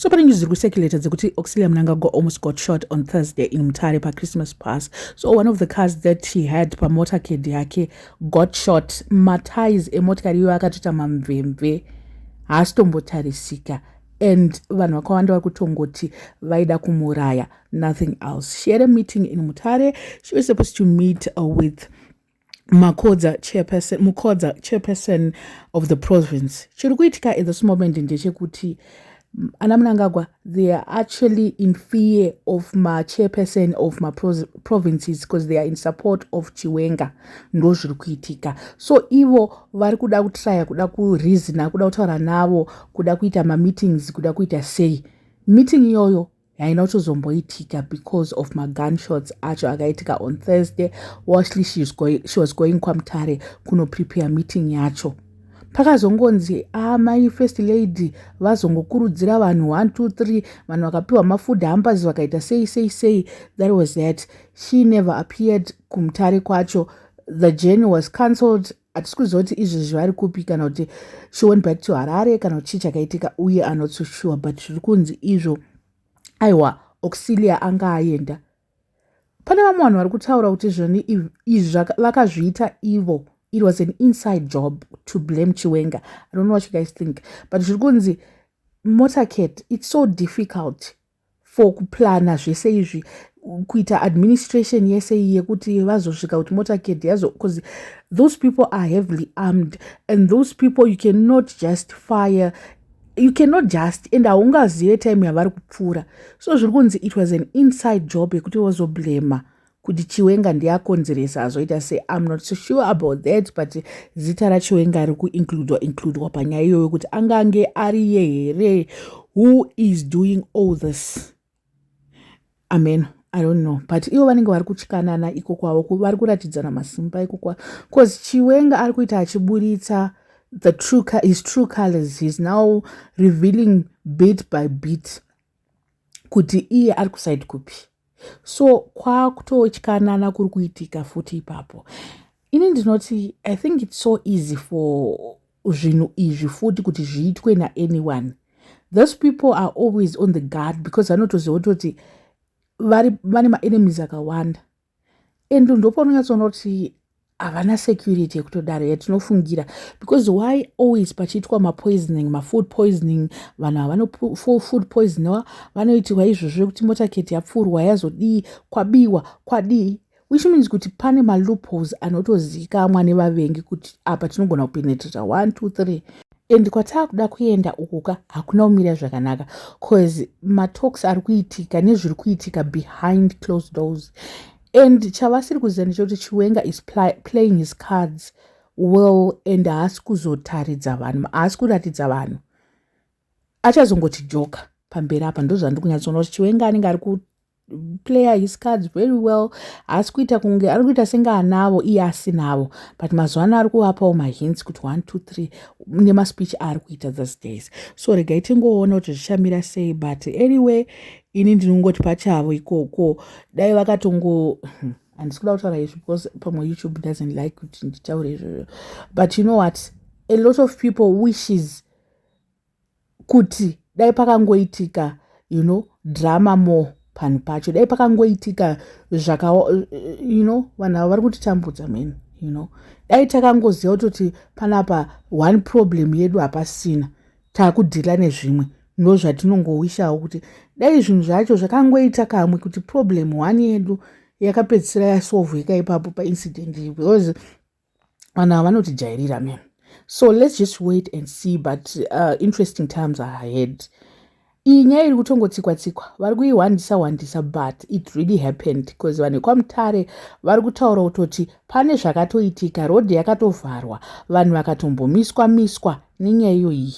So pane news circulated dzekuti Auxilia Mnangagwa almost got shot on Thursday in Mutare pa Christmas pass. So one of the cars that he had pa motorcade yake got shot. Matyres emotikari iyo akatoita mamvemve haasitombotarisika, and vanhu vakawanda vari kutongoti vaida kumuraya, nothing else. She had a meeting in Mutare. She was supposed to meet with Mukodza chairperson of the province. Chiri kuitika at this moment ndechekuti Ana Mnangagwa, they are actually in fear of my chairperson of my provinces because they are in support of Chiwenga. Ndo zviri kuitika. So ivo vari kuda kutraya, kuda kureasona, kuda kutaura navo, kuda kuita meetings, kuda kuita sei. Meeting iyoyo haina kutozomboitika because of my gunshots acho akaitika on Thursday. Actually she was going kwaMutare kuno prepare meeting yacho. Pakazongonzi my first lady vazongokurudzira vanhu 1 2 3 vanhu vakapiwa mafood hampers vakaita sei. That was that. She never appeared kumutare kwacho. The journey was cancelled. Hatisi kuzoti izvi zvari kupi kana kuti she went back to Harare kana kuti chakaitika uye I'm not so sure, but zviri kunzi izvo aiwa Auxilia anga aenda. Pane vamwe vanhu vari kutaura kuti izvi vakazviita ivo. It was an inside job to blame Chiwenga. I don't know what you guys think. But zvikunzi motorcade, it's so difficult for kuplana zvese izvi kuita administration yese yekuti vazosvika kuti motorcade yazo, because those people are heavily armed, and those people you cannot just fire. You cannot just and haungazive time yavari kupfuura. So zvikunzi it was an inside job yekuti vazoblema kuti Chiwenga ndiyakonzeresa azoita sei. I'm not so sure about that, but zita raChiwenga ari kuincludwa panyaya iyoyo kuti angange ari here. Who is doing all this? Amen. I don't know. But ivo vanenge vari kutyanana iko kwavo, vari kuratidzana masimba iko kwavo, because Chiwenga ari kuita achiburitsa his true colors. He's now revealing bit by bit kuti iye ari kuside kupi. So kwakutotyanana kuri kuitika futi ipapo. Ini ndinoti I think it's so easy for zvinhu izvi futi kuti zviitwe anyone. Those people are always on the guard because vanotoziva kuti vane ma-enemies akawanda, and ndopaunonyatsoona kuti havana security yekutodaro yatinofungira. Because why always pachiitwa ma-food poisoning, vanhu havano food poisoniwa vanoitirwa izvozvo kuti motorcade yapfurwa yazodii, kwabiwa kwadii, which means kuti pane ma-loopholes anotozikamwa nevavengi kuti apa tinogona kupenetrata 1 2 3. And kwatakuda kuenda ukuka hakuna kumira zvakanaka, because matalks ari kuitika nezviri kuitika behind closed doors. And chavasiri kuziva ndechekuti Chiwenga is playing his cards well, and haasi kuzotaridza vanhu, haasi kuratidza vanhu, achazongoti joka pamberi apa. Ndo zvandiri kunyatsoona kuti Chiwenga anenge ari kuplaya his cards very well. Haasi kuita kunge ari kuita senge anavo iye asinavo, but mazuva ano ari kuvapawo mahints kuti 1 2 3 nemaspeech ari kuita these days. So regai tingoona kuti zvichamira sei, but anyway ini ndinongoti pachavo ikoko dai vakatongo handisi kuda kutaura izvi because pamwe YouTube doesn't like kuti nditaure izvozvo, but you know what, a lot of people wishes kuti dai pakangoitika drama more panhu pacho, dai pakangoitika vanhu ava vari kutitambudza man, dai takangoziva kutoti panapa one problem yedu hapasina, taakudhila nezvimwe. Ndo zvatinongowishawo kuti dai zvinhu zvacho zvakangoita kamwe kuti problem 1 yedu yakapedzisira yasolveka ipapo paincident iyi, because vanhu ava vanotijairira man. So let's just wait and see, but interesting times are ahead. Iyi nyaya iri kutongotsikwa vari kuihwandisa, but it really happened because vanhu kwaMutare vari kutaura kutoti pane zvakatoitika, rodhi yakatovharwa, vanhu vakatombomiswa nenyaya iyoyi.